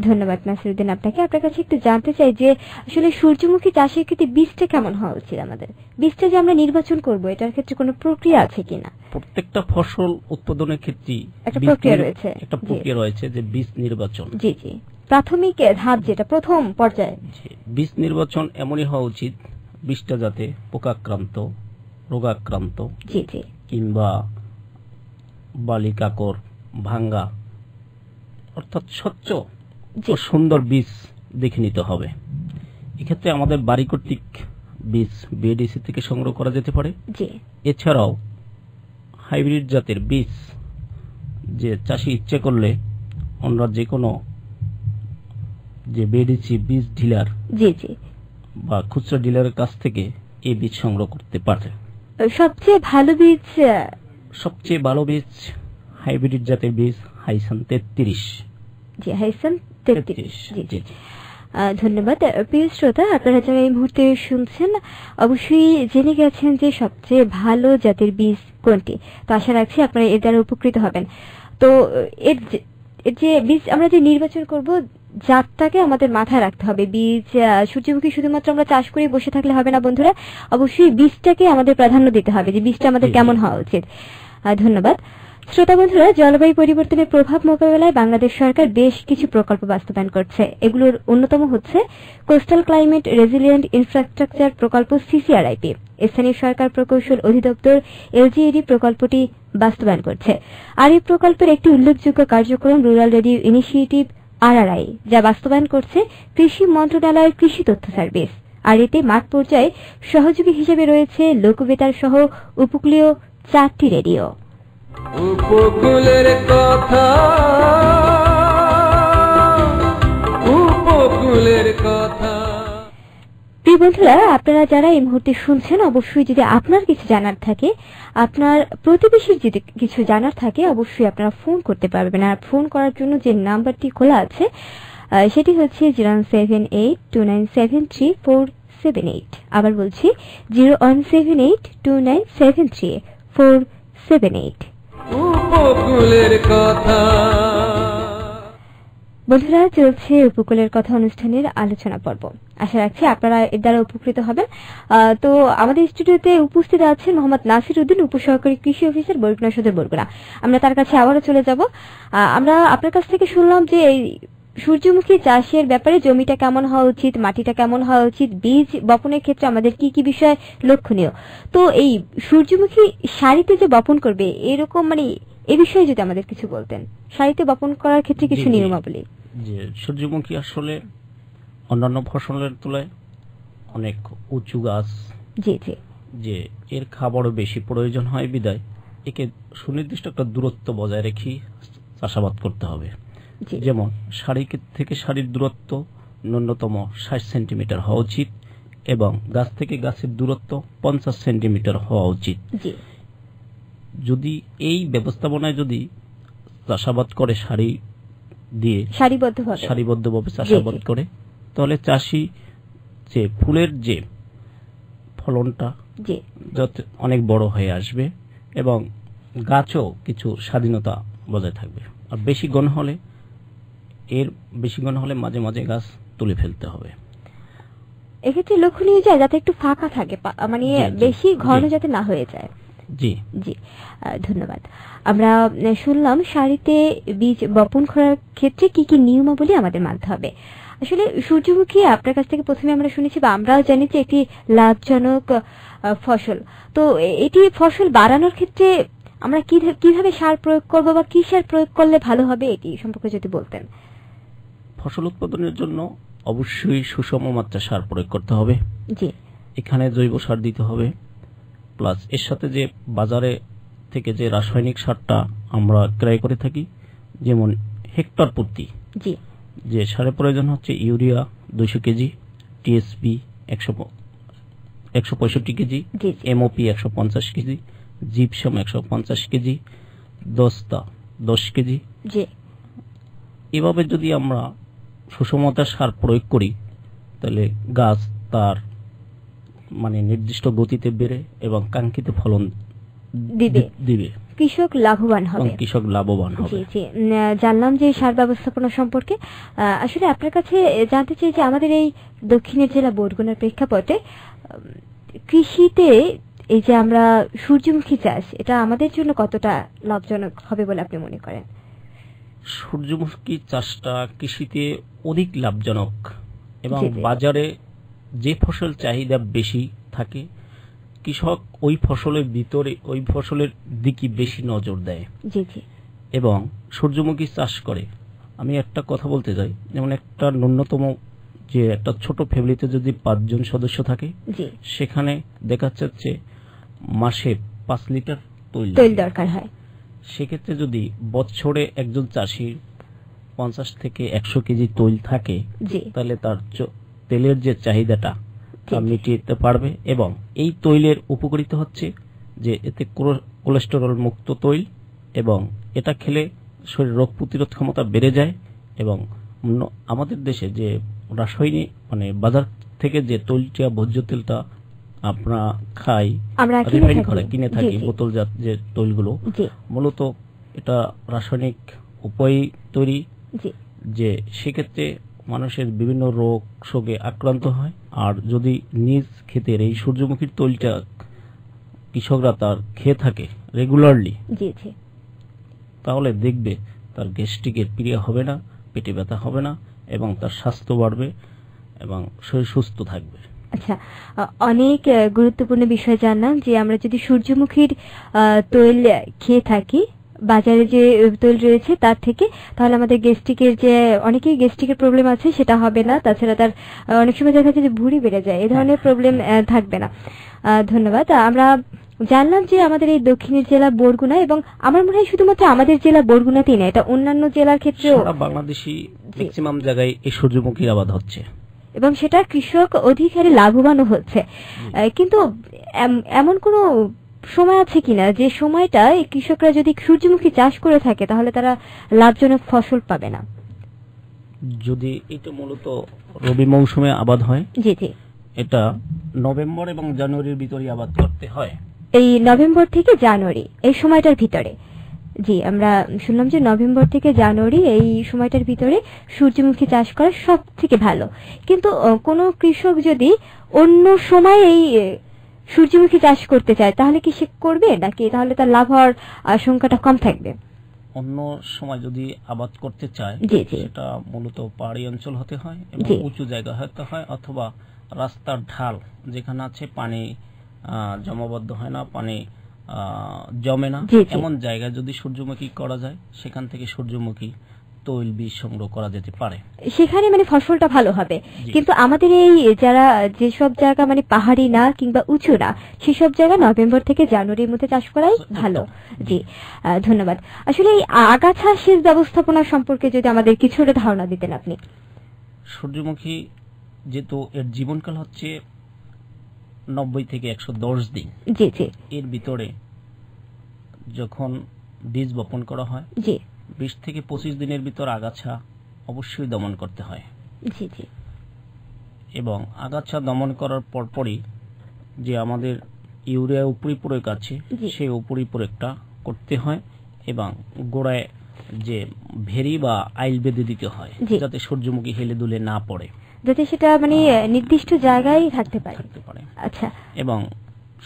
ধন্যবাদ নাসিরউদ্দিন আপনাকে। আপনার কাছে একটু জানতে চাই যে আসলে সূর্যমুখী চাষের ক্ষেত্রে বীজটা কেমন হওয়া উচিত? আমাদের বীজটা যে আমরা নির্বাচন করব এটার ক্ষেত্রে কোনো প্রক্রিয়া আছে কিনা? প্রত্যেকটা ফসল উৎপাদনের ক্ষেত্রে একটা প্রক্রিয়া রয়েছে, যে বীজ নির্বাচন। জি জি, প্রাথমিক ধাপ যেটা প্রথম পর্যায়ে। বীজ নির্বাচন এমনই হওয়া উচিত বীজটা যাতে পোকাক্রান্ত, রোগাক্রান্ত, জি জি, কিংবা বালি কাকর ভাঙ্গা, অর্থাৎ স্বচ্ছ ও সুন্দর বীজ দেখে নিতে হবে। এক্ষেত্রে আমাদের বাড়ি কর্তৃক বীজ বিএডিসি থেকে সংগ্রহ করা যেতে পারে। এছাড়াও হাইব্রিড জাতের বীজ যে চাষি ইচ্ছে করলে আমরা যে কোনো যে বিএডিসি বীজ ডিলার বা খুচরা ডিলারের কাছ থেকে এই বীজ সংগ্রহ করতে পারে। সবচেয়ে ভালো বীজ হাইব্রিড জাতের বীজ হাইসান 33। জি, হাইসান 33। জি, ধন্যবাদ। প্রিয় শ্রোতা, আপনারা যারা এই মুহূর্তে শুনছেন অবশ্যই জেনে গেছেন যে সবচেয়ে ভালো জাতের বীজ কোনটি। তো আশা রাখছি আপনারা এর দ্বারা উপকৃত হবেন। তো এর যে বীজ আমরা যে নির্বাচন করব জাতটাকে আমাদের মাথায় রাখতে হবে। বীজ সূর্যমুখী শুধুমাত্র আমরা চাষ করে বসে থাকলে হবে না বন্ধুরা, অবশ্যই বীজটাকে আমাদের প্রাধান্য দিতে হবে যে বীজটা আমাদের কেমন হওয়া উচিত। ধন্যবাদ। শ্রোতা বন্ধুরা, জলবায়ু পরিবর্তনের প্রভাব মোকাবেলায় বাংলাদেশ সরকার বেশ কিছু প্রকল্প বাস্তবায়ন করছে। এগুলোর অন্যতম হচ্ছে কোস্টাল ক্লাইমেট রেজিলিয়েন্ট ইনফ্রাস্ট্রাকচার প্রকল্প CCRIP। স্থানীয় সরকার প্রকৌশল অধিদপ্তর LGED প্রকল্পটি বাস্তবায়ন করছে। আর এই প্রকল্পের একটি উল্লেখযোগ্য কার্যক্রম রুরাল রেডিও ইনিশিয়েটিভ RRI, যা বাস্তবায়ন করছে কৃষি মন্ত্রণালয়ের কৃষি তথ্য সার্ভিস। আর এতে মাঠ পর্যায়ে সহযোগী হিসেবে রয়েছে লোকবেতার সহ উপকূলীয় 4টি রেডিও। উপকূলের কথা, উপকূলের কথা। প্রিয় বন্ধুরা, আপনারা যারা এই মুহূর্তে শুনছেন অবশ্যই যদি আপনার কিছু জানার থাকে, আপনার প্রতিবেশীর যদি কিছু জানার থাকে, অবশ্যই আপনারা ফোন করতে পারবেন। আর ফোন করার জন্য যে নাম্বারটি খোলা আছে সেটি হচ্ছে 07829734778। আবার বলছি 01782973478। উপকূলের কথা। বন্ধুরা, চলছে উপকূলের কথা অনুষ্ঠানের আলোচনা পর্ব। আশা রাখছি আপনারা এর দ্বারা উপকৃত হবেন। তো আমাদের স্টুডিওতে উপস্থিত আছেন মোহাম্মদ নাসিরউদ্দিন, উপসহকারী কৃষি অফিসার, বরগুনা সদর, বরগুনা। আমরা তার কাছে আবারও চলে যাব। আমরা আপনার কাছ থেকে শুনলাম যে এই সূর্যমুখী চাষের ব্যাপারে জমিটা কেমন হওয়া উচিত, মাটিটা কেমন হওয়া উচিত, বীজ বপনের ক্ষেত্রে আমাদের কি কি বিষয় লক্ষণীয়। তো এই সূর্যমুখী সারিতে যে বপন করবে এরকম মানে এ বিষয়ে যদি আমাদের কিছু বলতেন, সারিতে বপন করার ক্ষেত্রে কিছু নিয়মাবলী। যে সূর্যমুখী আসলে অন্যান্য ফসলের তুলনায় অনেক উঁচু গাছ, যে এর খাবারও বেশি প্রয়োজন হয় বিদায় একে সুনির্দিষ্ট একটা দূরত্ব বজায় রেখে চাষাবাদ করতে হবে। যেমন সারি থেকে সারির দূরত্ব ন্যূনতম 60 সেন্টিমিটার হওয়া উচিত এবং গাছ থেকে গাছের দূরত্ব 50 সেন্টিমিটার হওয়া উচিত। যদি এই ব্যবস্থাপনায় যদি চাষাবাদ করে সারি দিয়ে সারিবদ্ধভাবে চাষাবাদ করে, তাহলে চাষি যে ফুলের যে ফলনটা যাতে অনেক বড় হয়ে আসবে এবং গাছও কিছু স্বাধীনতা বজায় থাকবে। আর বেশি ঘন হলে মাঝে মাঝে গাছ তুলে ফেলতে হবে। এক্ষেত্রে লক্ষণীয় যায় যাতে একটু ফাঁকা থাকে, মানে বেশি ঘন যাতে না হয়ে যায়। জি জি, ধন্যবাদ। আমরা শুনলাম সারিতে বীজ বপন করার ক্ষেত্রে কি কি নিয়মাবলী আমাদের মানতে হবে। আসলে সূর্যমুখী আপনার কাছ থেকে প্রথমে আমরা শুনেছি বা আমরাও জানি যে একটি লাভজনক ফসল। তো এটি ফসল বাড়ানোর ক্ষেত্রে আমরা কিভাবে সার প্রয়োগ করব বা কি সার প্রয়োগ করলে ভালো হবে, এটি সম্পর্কে যদি বলতেন। ফসল উৎপাদনের জন্য অবশ্যই সুষম মাত্রা সার প্রয়োগ করতে হবে। এখানে জৈব সার দিতে হবে, প্লাস এর সাথে যে বাজারে থেকে যে রাসায়নিক সারটা আমরা ক্রয় করে থাকি, যেমন হেক্টর প্রতি যে সারের প্রয়োজন হচ্ছে urea 200 KG, TSP 165 KG, MOP 150 KG, gypsum 150 KG, দস্তা 10 কেজি। এভাবে যদি আমরা সুষমতার সার প্রয়োগ করি তাহলে গাছ তার মানে নির্দিষ্ট গতিতে বেড়ে এবং কাঙ্ক্ষিত ফলন দিবে, কৃষক লাভবান হবে। কৃষক লাভবান হবে। জি জি, জানলাম যে সার ব্যবস্থাপনা সম্পর্কে। আসলে আপনার কাছে জানতে চাই যে আমাদের এই দক্ষিণের জেলা বরগুনার প্রেক্ষাপটে কৃষিতে এই যে আমরা সূর্যমুখী চাষ, এটা আমাদের জন্য কতটা লাভজনক হবে বলে আপনি মনে করেন? সূর্যমুখী চাষটা কৃষিতে অধিক লাভজনক এবং বাজারে যে ফসল চাহিদা বেশি থাকে কৃষক ওই ফসলের দিকে বেশি নজর দেয় এবং সূর্যমুখী চাষ করে। আমি একটা কথা বলতে চাই, যেমন একটা ন্যূনতম যে একটা ছোট ফ্যামিলিতে যদি 5 জন সদস্য থাকে সেখানে দেখা যাচ্ছে মাসে 5 লিটার তৈল দরকার হয়। সেক্ষেত্রে যদি বছরে একজন চাষির 50 থেকে 100 কেজি তৈল থাকে তাহলে তার তেলের যে চাহিদাটা মিটিয়ে পারবে এবং এই তৈলের উপকারিতা হচ্ছে যে এতে কোলেস্টেরল মুক্ত তৈল এবং এটা খেলে শরীর রোগ প্রতিরোধ ক্ষমতা বেড়ে যায় এবং আমাদের দেশে যে রাসায়নিক মানে বাজার থেকে যে তৈলটা ভোজ্য তেলটা আমরা খাই, রিফাইন করে কিনে থাকি বোতলজাত যে তৈলগুলো, মূলত এটা রাসায়নিক উপায়ে তৈরি, যে সেক্ষেত্রে মানুষের বিভিন্ন রোগ শোকে আক্রান্ত হয়। আর যদি নিজ ক্ষেতের এই সূর্যমুখীর তৈলটা কৃষকরা তার খেয়ে থাকে রেগুলারলি, তাহলে দেখবে তার গ্যাস্ট্রিকের পীড়া হবে না, পেটে ব্যথা হবে না এবং তার স্বাস্থ্য বাড়বে এবং শরীর সুস্থ থাকবে। আচ্ছা, অনেক গুরুত্বপূর্ণ বিষয় জানলাম যে আমরা যদি সূর্যমুখীর তৈল খেয়ে থাকি বাজারে যে তৈল রয়েছে তার থেকে, তাহলে আমাদের গ্যাস্ট্রিকের যে অনেকেই গ্যাস্ট্রিকের প্রবলেম আছে সেটা হবে না। তাছাড়া তার অনেক সময় দেখা যাচ্ছে যে ভুঁড়ি বেড়ে যায়, এই ধরনের প্রবলেম থাকবে না। ধন্যবাদ। আমরা জানলাম যে আমাদের এই দক্ষিণের জেলা বরগুনা, এবং আমার মনে হয় শুধুমাত্র আমাদের জেলা বরগুনাতেই না, এটা অন্যান্য জেলার ক্ষেত্রেও বাংলাদেশি ম্যাক্সিমাম জায়গায় এই সূর্যমুখীর আবাদ হচ্ছে এবং সেটা কৃষক অধিক হারে লাভবানও হচ্ছে। কিন্তু এমন কোনো সময় আছে কিনা যে সময়টা কৃষকরা যদি সূর্যমুখী চাষ করে থাকে তাহলে তারা লাভজনক ফসল পাবে না? যদি এটা মূলত রবি মৌসুমে আবাদ হয়, জি জি, এটা নভেম্বর এবং জানুয়ারির ভিতরে আবাদ করতে হয়। এই নভেম্বর থেকে জানুয়ারি এই সময়টার ভিতরে, জি আমরা শুনলাম যে নভেম্বর থেকে জানুয়ারি এই সময়টার ভিতরে সূর্যমুখী চাষ করা সব থেকে ভালো। কিন্তু কোনো কৃষক যদি অন্য সময় এই সূর্যমুখী চাষ করতে চায় তাহলে কি সে করবে, নাকি তাহলে তার লাভ হওয়ার আশঙ্কাটা কম থাকবে? অন্য সময় যদি আবাদ করতে চায় সেটা মূলত পাহাড়ি অঞ্চল হতে হয় এবং উঁচু জায়গা হতে হয়, অথবা রাস্তার ঢাল যেখানে আছে পানি জমাবদ্ধ হয় না, পানি জমে না, এমন জায়গায় যদি সূর্যমুখী করা যায় সেখান থেকে সূর্যমুখী তৈল বীজ সংগ্রহ করা যেতে পারে, সেখানে মানে ফসলটা ভালো হবে। কিন্তু আমাদের এই যারা যেসব জায়গা মানে পাহাড়ি না কিংবা উঁচু না সেসব জায়গা নভেম্বর থেকে জানুয়ারির মধ্যে চাষ করাই ভালো। জি ধন্যবাদ। আসলে এই আগাছা সেচ ব্যবস্থাপনা সম্পর্কে যদি আমাদের কিছুটা ধারণা দিতেন আপনি। সূর্যমুখী যেহেতু এর জীবনকাল হচ্ছে 90 থেকে 110 দিন, জি জি, এর ভিতরে যখন বীজ বপন করা হয় 20 থেকে 25 দিনের ভিতর আগাছা অবশ্যই দমন করতে হয়। জি জি, এবং আগাছা দমন করার পরপরই যে আমাদের ইউরিয়া উপরি প্রয়োগ আছে সেই উপরি প্রয়োগটা করতে হয় এবং গোড়ায় যে ভেরি বা আইল বেঁধে দিতে হয় যাতে সূর্যমুখী হেলে দুলে না পড়ে, যাতে সেটা মানে নির্দিষ্ট জায়গায় থাকতে পারে। আচ্ছা, এবং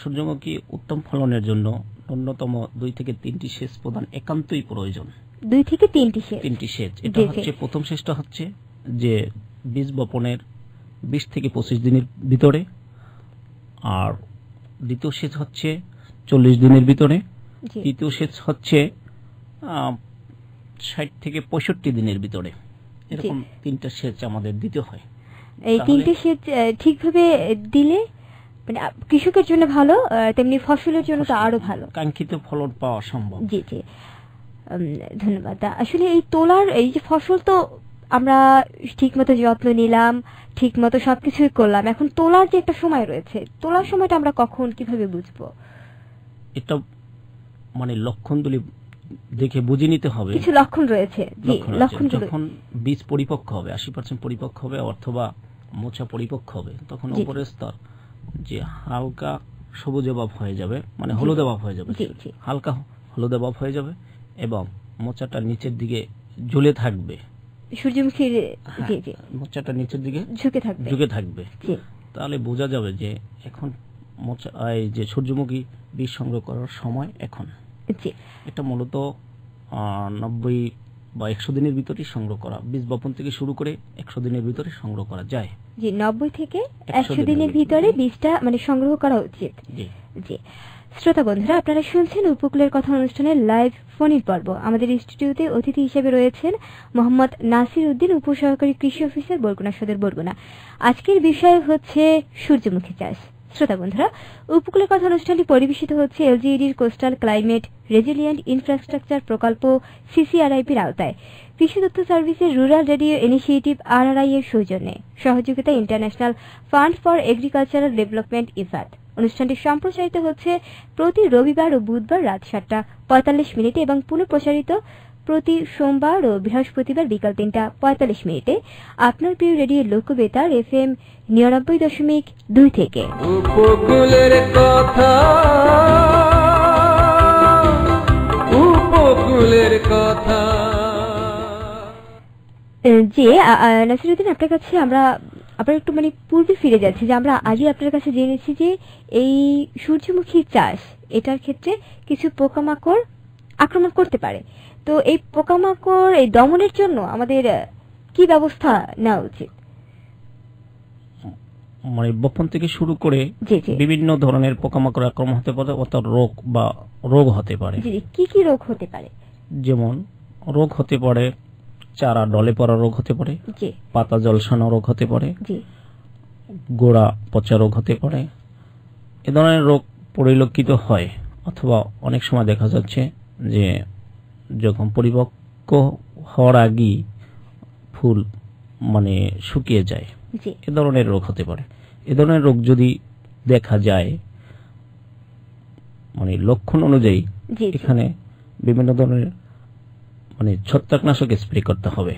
সূর্যমুখী উত্তম ফলনের জন্য ন্যূনতম 2 থেকে 3টি সেচ প্রদান একান্তই প্রয়োজন। 2 থেকে 3টি সেচ। এটা হচ্ছে প্রথম সেচটা হচ্ছে যে বীজ বপনের 20 থেকে 25 দিনের ভিতরে, আর দ্বিতীয় সেচ হচ্ছে 40 দিনের ভিতরে, তৃতীয় সেচ হচ্ছে 60 থেকে 65 দিনের ভিতরে। এরকম 3টা সেচ আমাদের দিতে হয়। এই 3টি সেচ ঠিকভাবে দিলে মানে কৃষকের জন্য ভালো, তেমনি ফসলের জন্য তো আরো ভালো, কাঙ্ক্ষিত ফলন পাওয়া সম্ভব। জি জি, ধন্যবাদ। আসলে এই তোলার এই যে ফসল তো আমরা ঠিকমতো যত্ন নিলাম, ঠিকমতো সবকিছুই করলাম, এখন তোলার যে একটা সময় রয়েছে, তোলার সময়টা আমরা কখন কিভাবে বুঝবো? এটা মানে লক্ষণগুলি দেখে বুঝে নিতে হবে। কিছু লক্ষণ রয়েছে, জি লক্ষণ। যখন বীজ পরিপক্ক হবে, 80% পরিপক্ক হবে অথবা মোচা পরিপক্ক হবে, তখন উপরের স্তর যে হালকা সবুজে ভাব হয়ে যাবে, মানে হলুদে ভাব হয়ে যাবে, হালকা হলুদে ভাব হয়ে যাবে এবং মোচাটা নিচের দিকে ঝুলে থাকবে, সূর্যমুখীর মোচাটা নিচের দিকে ঝুঁকে থাকবে, তাহলে বোঝা যাবে যে এখন মোচা এই যে সূর্যমুখী বীজ সংগ্রহ করার সময় এখন। এটা মূলত 90 বা 100 দিনের ভিতরে সংগ্রহ করা, বীজ বপন থেকে শুরু করে 100 দিনের ভিতরে সংগ্রহ করা যায়। 90 থেকে 100 দিনের ভিতরে বীজটা মানে সংগ্রহ করা উচিত। জি শ্রোতা বন্ধুরা, আপনারা শুনছেন উপকূলের কথা অনুষ্ঠানের লাইভ ফোন পর্ব। আমাদের স্টুডিওতে অতিথি হিসেবে রয়েছেন মোহাম্মদ নাসির উদ্দিন, উপসহকারী কৃষি অফিসার, বরগুনা সদর, বরগুনা। আজকের বিষয় হচ্ছে সূর্যমুখী চাষ। শ্রোতা বন্ধুরা, উপকূলের কথা অনুষ্ঠানটি পরিবেশিত হচ্ছে এলজিইডির কোস্টাল ক্লাইমেট রেজিলিয়েন্ট ইনফ্রাস্ট্রাকচার প্রকল্প সিসিআরআইপির আওতায় কৃষি তথ্য সার্ভিসের রুরাল রেডিও ইনিশিয়েটিভ RRI এর সৌজন্যে, সহযোগিতা international fund for agricultural development IFAD। অনুষ্ঠানটি সম্প্রচারিত হচ্ছে প্রতি রবিবার ও বুধবার রাত 7:45 এবং পুনঃপ্রচারিত প্রতি সোমবার ও বৃহস্পতিবার বিকাল 3:45 আপনার প্রিয় রেডিও লোকবেতার FM 99.2 থেকে। উপকূলের কথা, উপকূলের কথা। জি নাসিরউদ্দিন, আপনার কাছে আমরা একটু মানে পূর্বে ফিরে যাচ্ছি যে আমরা আগে আপনার কাছে জেনেছি যে এই সূর্যমুখী চাষ এটার ক্ষেত্রে কিছু পোকামাকড় আক্রমণ করতে পারে। তো এই পোকামাকড় এই দমনের জন্য আমাদের কি ব্যবস্থা নেওয়া উচিত? মানে বপন থেকে শুরু করে বিভিন্ন ধরনের পোকামাকড় আক্রমণ হতে পারে, অর্থাৎ রোগ হতে পারে। কি কি রোগ হতে পারে? যেমন রোগ হতে পারে চারা ডলে পড়া রোগ হতে পারে, পাতা জলসানো রোগ হতে পারে, গোড়া পচা রোগ হতে পারে। এ ধরনের রোগ পরিলক্ষিত হয়, অথবা অনেক সময় দেখা যাচ্ছে যে যখন পরিপক্ক হওয়ার আগেই ফুল মানে শুকিয়ে যায়, এ ধরনের রোগ হতে পারে। এ ধরনের রোগ যদি দেখা যায় মানে লক্ষণ অনুযায়ী এখানে বিভিন্ন ধরনের মানে ছত্রাকনাশক স্প্রে করতে হবে।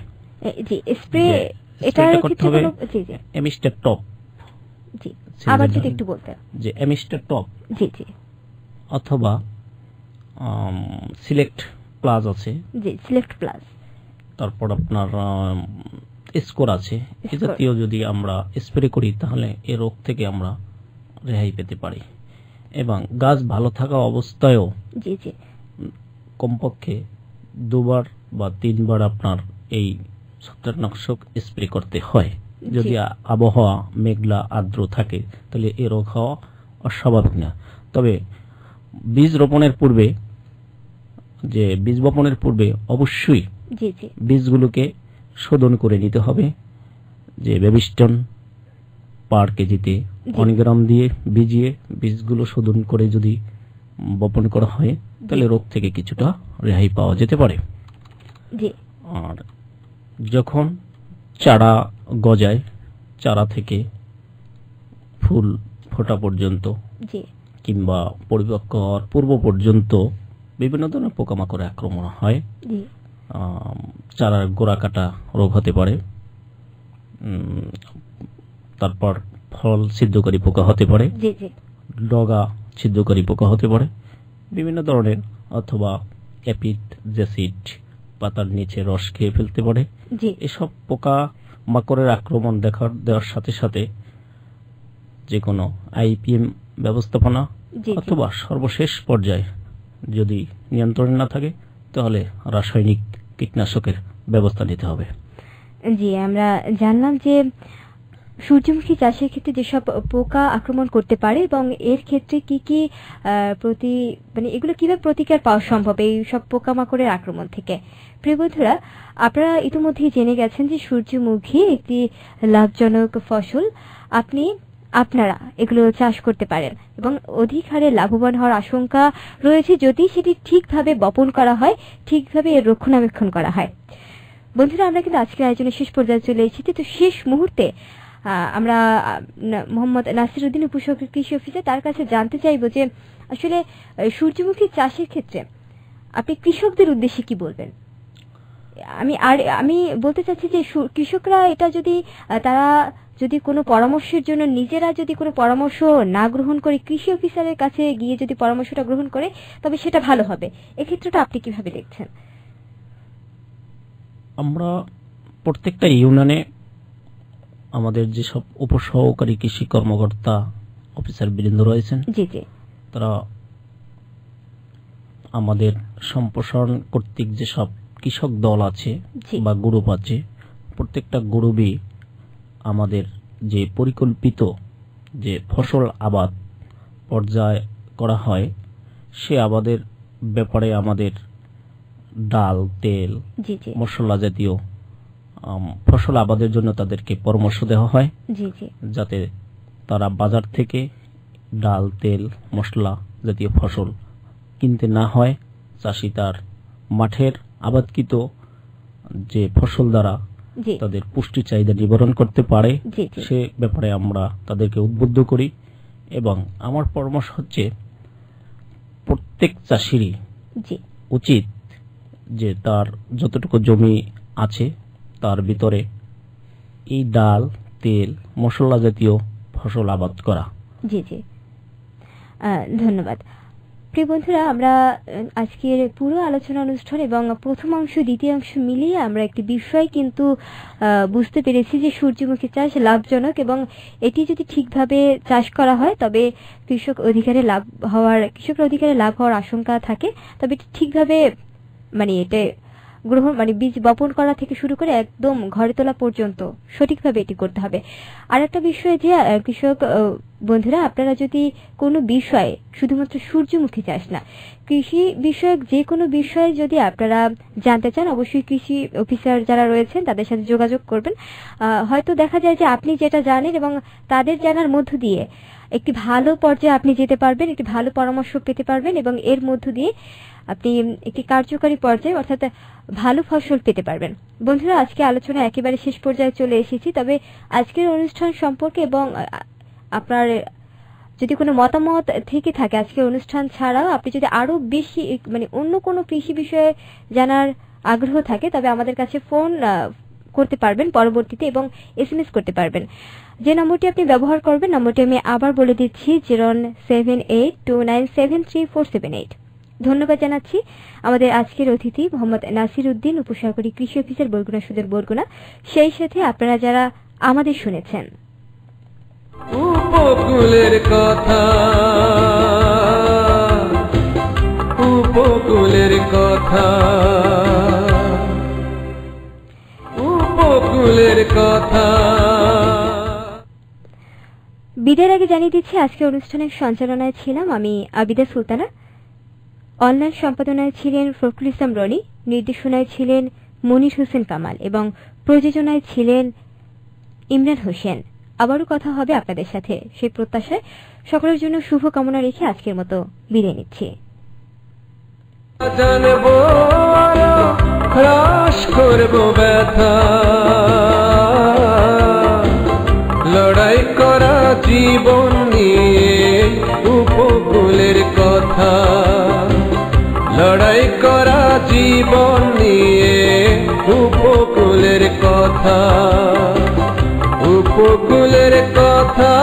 এমিস্টার টপ, অথবা সিলেক্ট প্লাস আছে, তারপর আপনার স্কোর আছে। এ জাতীয় যদি আমরা স্প্রে করি তাহলে এ রোগ থেকে আমরা রেহাই পেতে পারি। এবং গাছ ভালো থাকা অবস্থায়ও কমপক্ষে 2বার বা 3বার আপনার এই ছত্রাকনাশক স্প্রে করতে হয়। যদি আবহাওয়া মেঘলা আর্দ্র থাকে তাহলে এ রোগ হওয়া অস্বাভাবিক না। তবে বীজ বপনের পূর্বে অবশ্যই বীজগুলোকে শোধন করে নিতে হবে। যে বেবিস্টন পার কেজিতে 1 গ্রাম দিয়ে ভিজিয়ে বীজগুলো শোধন করে যদি বপন করা হয় তাহলে রোগ থেকে কিছুটা রেহাই পাওয়া যেতে পারে। আর যখন চারা গজায়, চারা থেকে ফুল ফোটা পর্যন্ত কিংবা পরিপক্ক হওয়ার পূর্ব পর্যন্ত বিভিন্ন ধরনের পোকামাকড় আক্রমণ হয়। চারার গোড়া কাটা রোগ হতে পারে, তারপর ফল ছিদ্রকারী পোকা হতে পারে, ডগা ছিদ্রকারী পোকা হতে পারে বিভিন্ন ধরনের, অথবা অ্যাপিড জ্যাসিড পাতার নিচে রস খেয়ে ফেলতে পারে। এসব পোকা মাকড়ের আক্রমণ দেওয়ার সাথে সাথে যে কোনো IPM ব্যবস্থাপনা অথবা সর্বশেষ পর্যায়ে যদি নিয়ন্ত্রণ না থাকে তাহলে রাসায়নিক কীটনাশকের ব্যবস্থা নিতে হবে। জি, আমরা জানলাম যে সূর্যমুখী চাষের ক্ষেত্রে যেসব পোকা আক্রমণ করতে পারে এবং এর ক্ষেত্রে কি কি মানে এগুলো কিভাবে প্রতিকার পাওয়া সম্ভব এই সব পোকামাকড়ের আক্রমণ থেকে। প্রিয় বন্ধুরা, আপনারা ইতিমধ্যেই জেনে গেছেন যে সূর্যমুখী একটি লাভজনক ফসল। আপনারা এগুলো চাষ করতে পারেন এবং অধিক হারে লাভবান হওয়ার আশঙ্কা রয়েছে যদি সেটি ঠিকভাবে বপন করা হয়, ঠিকভাবে এর রক্ষণাবেক্ষণ করা হয়। বন্ধুরা, আমরা কিন্তু আজকের আয়োজনের শেষ পর্যায়ে চলে এসেছি। তো শেষ মুহূর্তে আমরা মোহাম্মদ নাসির উদ্দিন, উপসহকারী কৃষি অফিসার, তার কাছে জানতে চাইবো যে আসলে সূর্যমুখী চাষের ক্ষেত্রে আপনি কৃষকদের উদ্দেশ্যে কি বলবেন। আমি বলতে চাচ্ছি যে কৃষকরা এটা যদি তারা যদি কোনো পরামর্শের জন্য নিজেরা যদি কোনো পরামর্শ না গ্রহণ করে কৃষি অফিসারের কাছে গিয়ে যদি পরামর্শটা গ্রহণ করে তবে সেটা ভালো হবে। এক্ষেত্রেটা আপনি কিভাবে দেখছেন? আমরা প্রত্যেকটা ইউনিয়নে আমাদের যেসব উপসহকারী কৃষি কর্মকর্তা অফিসার বৃন্দ রয়েছেন, তারা আমাদের সম্প্রসারণ কর্তৃক যেসব কৃষক দল আছে বা গ্রুপ আছে, প্রত্যেকটা গ্রুপই আমাদের যে পরিকল্পিত যে ফসল আবাদ পর্যায় করা হয় সে আবাদের ব্যাপারে আমাদের ডাল, তেল, মশলা জাতীয় ফসল আবাদের জন্য তাদেরকে পরামর্শ দেওয়া হয়, যাতে তারা বাজার থেকে ডাল, তেল, মশলা জাতীয় ফসল কিনতে না হয়, চাষি তার মাঠের আবাদকৃত যে ফসল দ্বারা তাদের পুষ্টি চাহিদা নিবারণ করতে পারে, সে ব্যাপারে আমরা তাদেরকে উদ্বুদ্ধ করি। এবং আমার পরামর্শ হচ্ছে প্রত্যেক চাষিরই উচিত যে তার যতটুকু জমি আছে তার ভিতরে এই ডাল, তেল, মশলা জাতীয় ফসল আবাদ করা। ধন্যবাদ। প্রিয় বন্ধুরা, আমরা আজকের পুরো আলোচনা অনুষ্ঠান এবং প্রথম অংশ দ্বিতীয় অংশ মিলিয়ে আমরা একটি বিষয় কিন্তু বুঝতে পেরেছি যে সূর্যমুখী চাষ লাভজনক এবং এটি যদি ঠিকভাবে চাষ করা হয় তবে কৃষকের অধিকারে লাভ হওয়ার আশঙ্কা থাকে। তবে ঠিকভাবে এটা গ্রহণ বীজ বপন করা থেকে শুরু করে একদম ঘরে তোলা পর্যন্ত সঠিকভাবে এটি করতে হবে। আর একটা বিষয় যে কৃষক বন্ধুরা, আপনারা যদি কোনো বিষয়ে, শুধুমাত্র সূর্যমুখী চাষ না, কৃষি বিষয়ক যে কোনো বিষয়ে যদি আপনারা জানতে চান অবশ্যই কৃষি অফিসার যারা রয়েছেন তাদের সাথে যোগাযোগ করবেন। হয়তো দেখা যায় যে আপনি যেটা জানেন এবং তাদের জানার মধ্য দিয়ে একটি ভালো পর্যায়ে আপনি যেতে পারবেন, একটি ভালো পরামর্শ পেতে পারবেন এবং এর মধ্য দিয়ে আপনি একটি কার্যকারী পর্যায়ে অর্থাৎ ভালো ফসল পেতে পারবেন। বন্ধুরা, আজকে আলোচনা একেবারে শেষ পর্যায়ে চলে এসেছি। তবে আজকের অনুষ্ঠান সম্পর্কে এবং আপনার যদি কোনো মতামত থেকে থাকে আজকের অনুষ্ঠান ছাড়াও আপনি যদি আরো বেশি অন্য কোনো কৃষি বিষয়ে জানার আগ্রহ থাকে তবে আমাদের কাছে ফোন করতে পারবেন পরবর্তীতে এবং SMS করতে পারবেন। যে নম্বরটি আপনি ব্যবহার করবেন, নম্বরটি আমি আবার বলে দিচ্ছি, 07829733478। ধন্যবাদ জানাচ্ছি আমাদের আজকের অতিথি মোহাম্মদ নাসির উদ্দিন, উপসহকারী কৃষি অফিসার, বরগুনা সদর, বরগুনা। সেই সাথে আপনারা যারা আমাদের শুনেছেন। উপকূলের কথা, উপকূলের কথা, উপকূলের কথা। বিদায়ের আগে জানিয়ে দিচ্ছি আজকের অনুষ্ঠানের সঞ্চালনায় ছিলাম আমি আবিদা সুলতানা, অনলাইন সম্পাদনায় ছিলেন ফখরুল ইসলাম রনি, নির্দেশনায় ছিলেন মনির হোসেন কামাল এবং প্রযোজনায় ছিলেন ইমরান হোসেন। আবারও কথা হবে আপনাদের সাথে সেই প্রত্যাশায় সকলের জন্য শুভ কামনা রেখে আজকের মতো বিদায় নিচ্ছি। জানবো হ্রাস করবো ব্যথা, লড়াই করা জীবন নিয়ে উপকূলের কথা, লড়াই করা জীবন নিয়ে উপকূলের কথা, উপকূলের কথা।